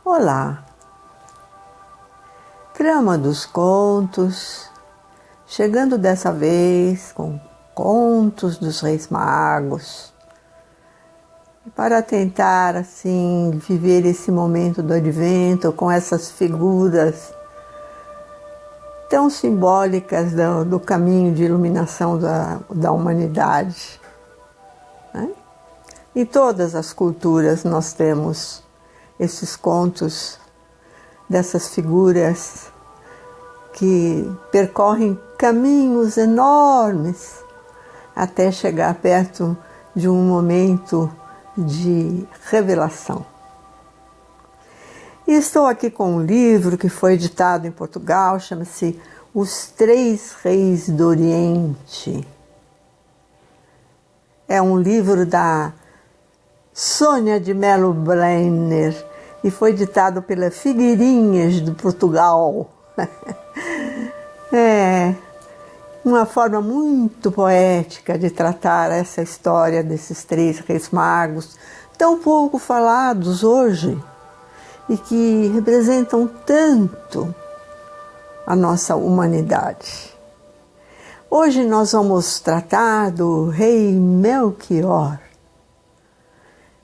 Olá! Trama dos contos, chegando dessa vez com contos dos Reis Magos, para tentar assim viver esse momento do Advento com essas figuras tão simbólicas do caminho de iluminação da humanidade. Né? Em todas as culturas nós temos esses contos dessas figuras que percorrem caminhos enormes até chegar perto de um momento de revelação. E estou aqui com um livro que foi editado em Portugal, chama-se Os Três Reis do Oriente. É um livro da Sônia de Mello Brenner e foi editado pela Figueirinhas de Portugal. É uma forma muito poética de tratar essa história desses três reis magos, tão pouco falados hoje e que representam tanto a nossa humanidade. Hoje nós vamos tratar do rei Melquior.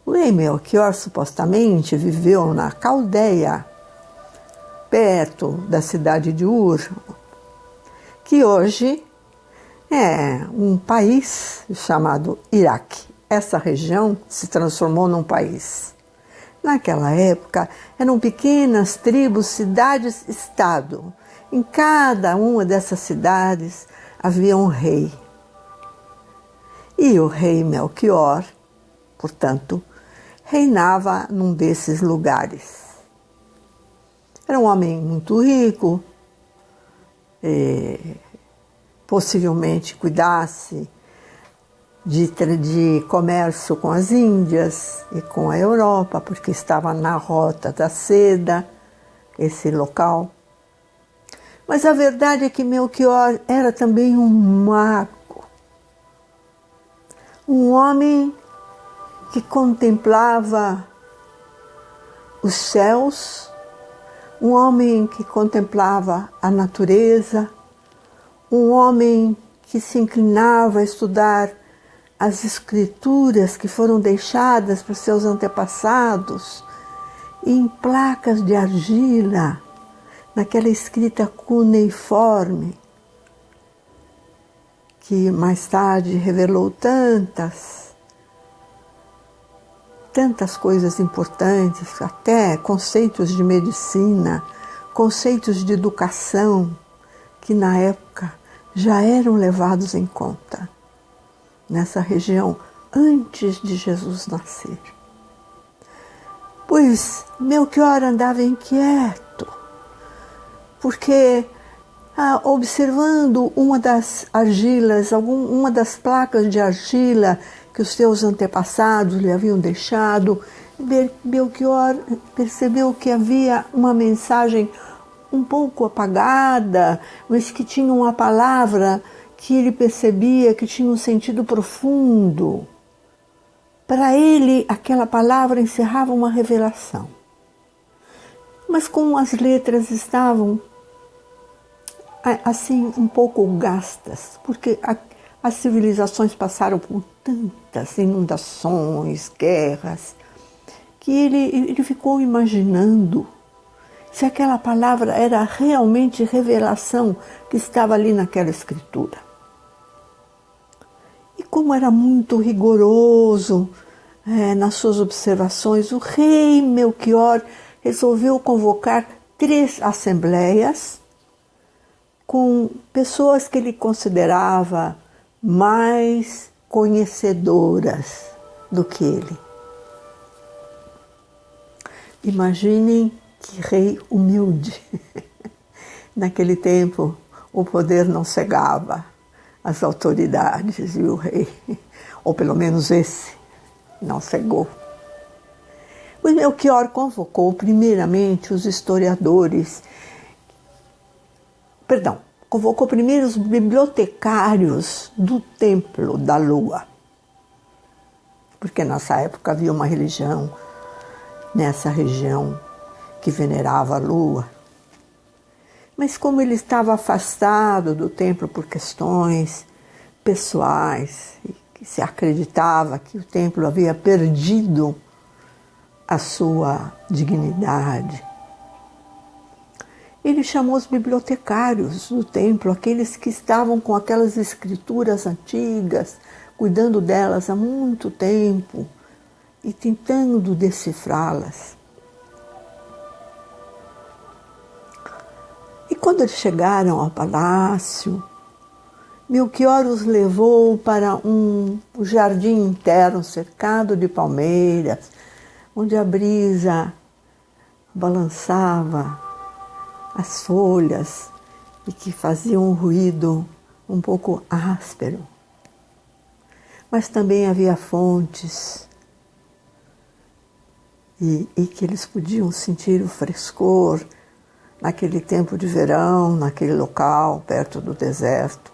O rei Melquior supostamente viveu na Caldeia, perto da cidade de Ur, que hoje é um país chamado Iraque. Essa região se transformou num país. Naquela época eram pequenas tribos, cidades-estado. Em cada uma dessas cidades havia um rei. E o rei Melquior, portanto, reinava num desses lugares. Era um homem muito rico, possivelmente cuidasse de comércio com as Índias e com a Europa, porque estava na rota da seda, esse local. Mas a verdade é que Melquior era também um mago, um homem que contemplava os céus, um homem que contemplava a natureza, um homem que se inclinava a estudar as escrituras que foram deixadas por seus antepassados em placas de argila, naquela escrita cuneiforme, que mais tarde revelou tantas coisas importantes, até conceitos de medicina, conceitos de educação, que na época já eram levados em conta nessa região antes de Jesus nascer. Pois Melquior andava inquieto, porque observando uma das argilas, uma das placas de argila que os seus antepassados lhe haviam deixado, Melquior percebeu que havia uma mensagem um pouco apagada, mas que tinha uma palavra que ele percebia que tinha um sentido profundo. Para ele, aquela palavra encerrava uma revelação. Mas como as letras estavam assim um pouco gastas, porque as civilizações passaram por tantas inundações, guerras, que ele ficou imaginando se aquela palavra era realmente revelação que estava ali naquela escritura. E como era muito rigoroso nas suas observações, o rei Melquior resolveu convocar 3 assembleias com pessoas que ele considerava mais conhecedoras do que ele. Imaginem que rei humilde. Naquele tempo, o poder não cegava as autoridades e o rei, ou pelo menos esse, não cegou. O Melquior convocou primeiramente os historiadores, convocou primeiro os bibliotecários do Templo da Lua, porque nessa época havia uma religião nessa região que venerava a lua. Mas como ele estava afastado do templo por questões pessoais, e que se acreditava que o templo havia perdido a sua dignidade, ele chamou os bibliotecários do templo, aqueles que estavam com aquelas escrituras antigas, cuidando delas há muito tempo e tentando decifrá-las. E quando eles chegaram ao palácio, Melchior os levou para um jardim interno cercado de palmeiras, onde a brisa balançava as folhas e que faziam um ruído um pouco áspero. Mas também havia fontes e que eles podiam sentir o frescor naquele tempo de verão, naquele local, perto do deserto.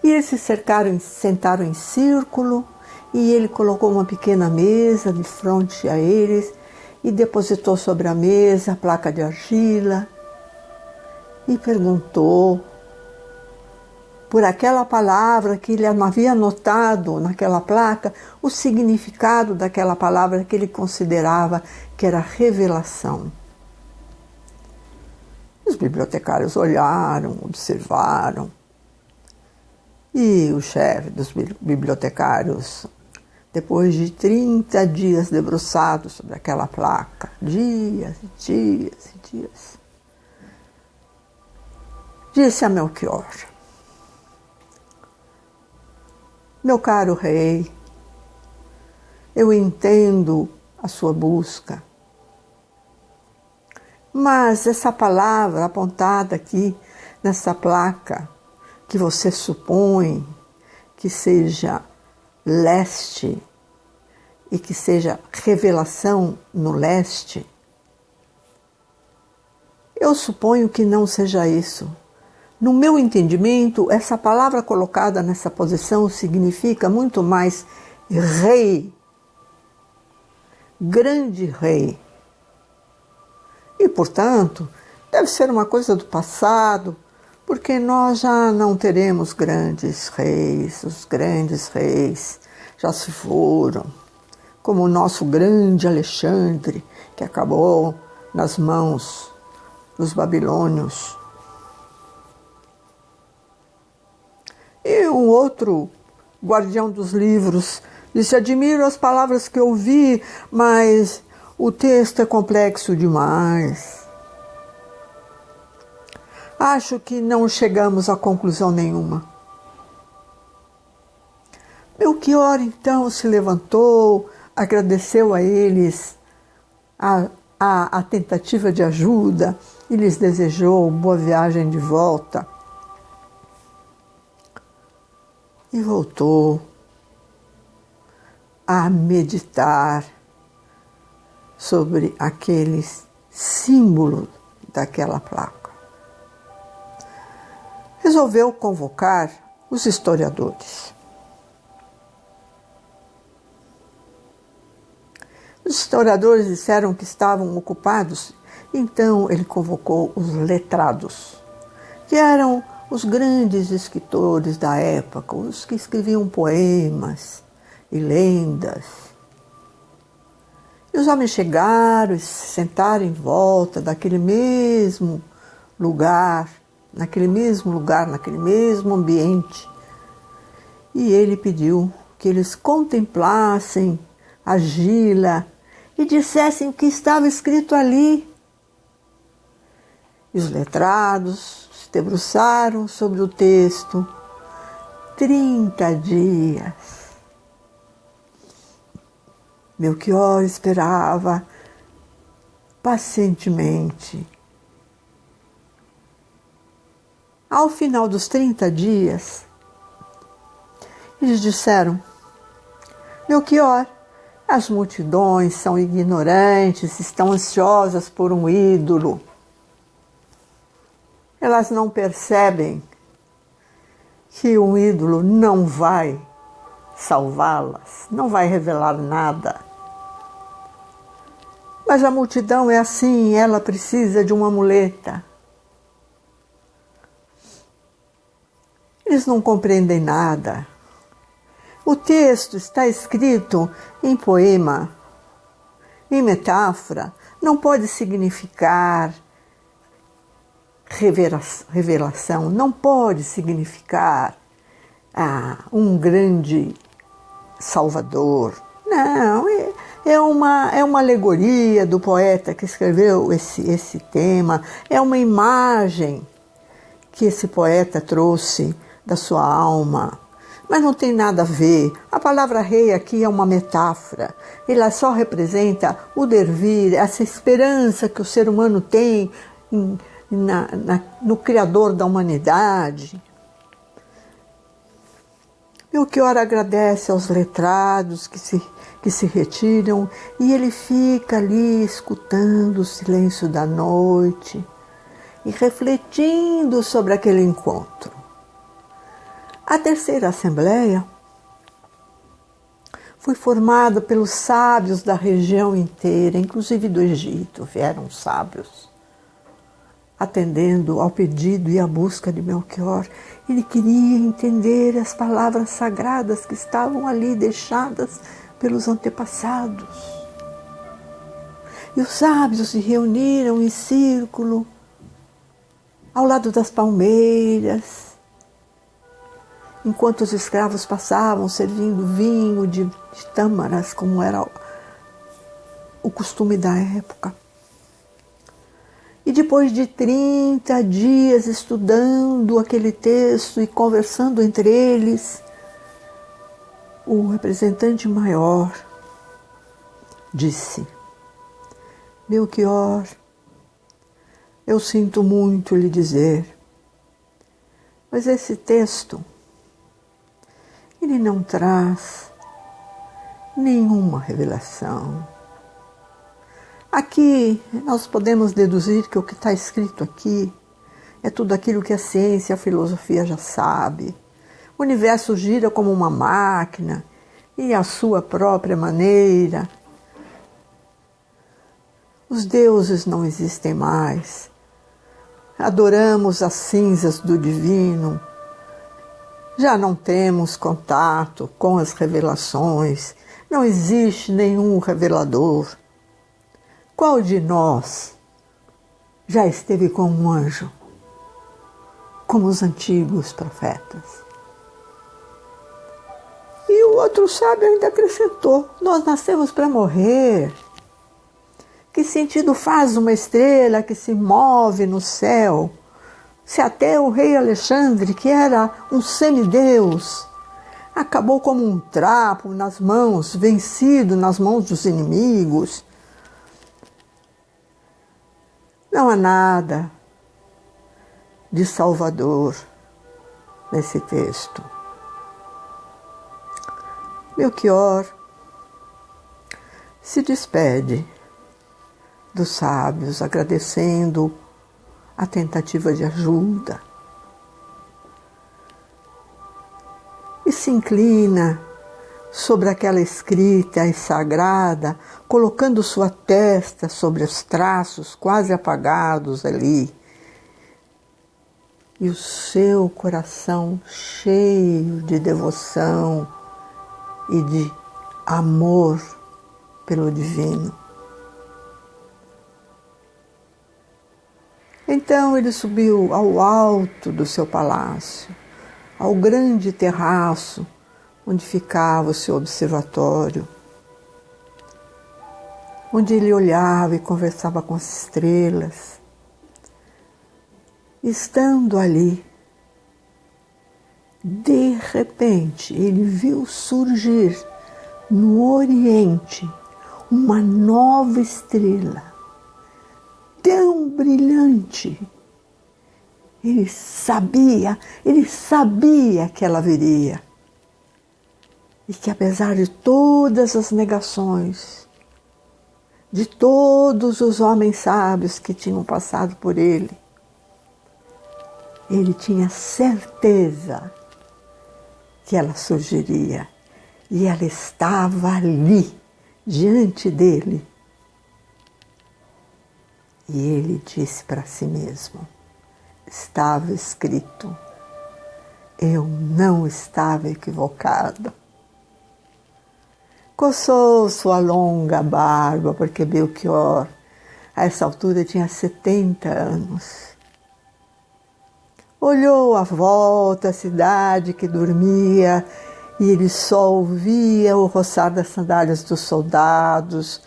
E eles se sentaram em círculo e ele colocou uma pequena mesa de frente a eles e depositou sobre a mesa a placa de argila e perguntou por aquela palavra que ele havia anotado naquela placa, o significado daquela palavra que ele considerava que era revelação. Os bibliotecários olharam, observaram, e o chefe dos bibliotecários, depois de 30 dias debruçado sobre aquela placa, dias e dias e dias, disse a Melchior: meu caro rei, eu entendo a sua busca, mas essa palavra apontada aqui nessa placa, que você supõe que seja leste e que seja revelação no leste, eu suponho que não seja isso. No meu entendimento, essa palavra colocada nessa posição significa muito mais rei, grande rei. E, portanto, deve ser uma coisa do passado, porque nós já não teremos grandes reis, os grandes reis já se foram, como o nosso grande Alexandre, que acabou nas mãos dos babilônios. E um outro guardião dos livros disse: admiro as palavras que ouvi, mas o texto é complexo demais. Acho que não chegamos a conclusão nenhuma. Melchior então se levantou, agradeceu a eles a tentativa de ajuda e lhes desejou boa viagem de volta. E voltou a meditar sobre aquele símbolo daquela placa. Resolveu convocar os historiadores. Os historiadores disseram que estavam ocupados, então ele convocou os letrados, que eram os grandes escritores da época, os que escreviam poemas e lendas. E os homens chegaram e se sentaram em volta daquele mesmo lugar, naquele mesmo ambiente. E ele pediu que eles contemplassem a argila e dissessem o que estava escrito ali. E os letrados se debruçaram sobre o texto 30 dias. Melchior esperava pacientemente. Ao final dos 30 dias, eles disseram: Melchior, as multidões são ignorantes, estão ansiosas por um ídolo. Elas não percebem que um ídolo não vai salvá-las, não vai revelar nada. Mas a multidão é assim, ela precisa de uma muleta. Eles não compreendem nada. O texto está escrito em poema, em metáfora, não pode significar revelação, não pode significar um grande salvador. Não, é uma alegoria do poeta que escreveu esse tema, é uma imagem que esse poeta trouxe da sua alma, mas não tem nada a ver. A palavra rei aqui é uma metáfora, ela só representa o devir, essa esperança que o ser humano tem no Criador da humanidade. Melchior agradece aos letrados que se retiram e ele fica ali escutando o silêncio da noite e refletindo sobre aquele encontro. A terceira assembleia foi formada pelos sábios da região inteira, inclusive do Egito, vieram sábios, atendendo ao pedido e à busca de Melchior. Ele queria entender as palavras sagradas que estavam ali deixadas pelos antepassados. E os sábios se reuniram em círculo, ao lado das palmeiras, enquanto os escravos passavam servindo vinho de tâmaras, como era o costume da época. E depois de 30 dias estudando aquele texto e conversando entre eles, o representante maior disse: Melchior, eu sinto muito lhe dizer, mas esse texto, ele não traz nenhuma revelação. Aqui nós podemos deduzir que o que está escrito aqui é tudo aquilo que a ciência e a filosofia já sabe. O universo gira como uma máquina e à sua própria maneira. Os deuses não existem mais. Adoramos as cinzas do divino. Já não temos contato com as revelações. Não existe nenhum revelador. Qual de nós já esteve com um anjo, como os antigos profetas? E o outro sábio ainda acrescentou: nós nascemos para morrer. Que sentido faz uma estrela que se move no céu, se até o rei Alexandre, que era um semideus, acabou como um trapo nas mãos, vencido nas mãos dos inimigos? Não há nada de salvador nesse texto. Melchior se despede dos sábios, agradecendo a tentativa de ajuda, e se inclina sobre aquela escrita sagrada, colocando sua testa sobre os traços quase apagados ali, e o seu coração cheio de devoção e de amor pelo divino. Então ele subiu ao alto do seu palácio, ao grande terraço onde ficava o seu observatório, onde ele olhava e conversava com as estrelas. Estando ali, de repente, ele viu surgir no Oriente uma nova estrela, tão brilhante. Ele sabia que ela viria. E que apesar de todas as negações, de todos os homens sábios que tinham passado por ele tinha certeza que ela surgiria. E ela estava ali, diante dele, E ele disse para si mesmo: estava escrito, eu não estava equivocado. Coçou sua longa barba, porque Belchior, a essa altura, tinha 70 anos. Olhou à volta a cidade que dormia, e ele só ouvia o roçar das sandálias dos soldados,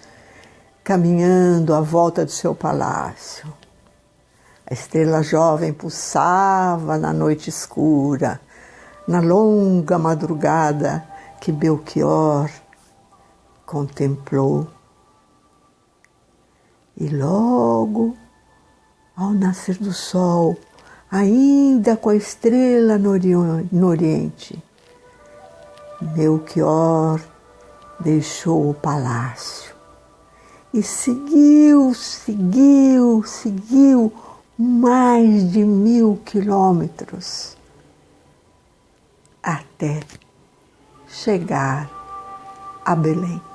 caminhando à volta do seu palácio. A estrela jovem pulsava na noite escura, na longa madrugada que Belchior contemplou. E logo, ao nascer do sol, ainda com a estrela no oriente, Belchior deixou o palácio e seguiu mais de 1000 quilômetros até chegar a Belém.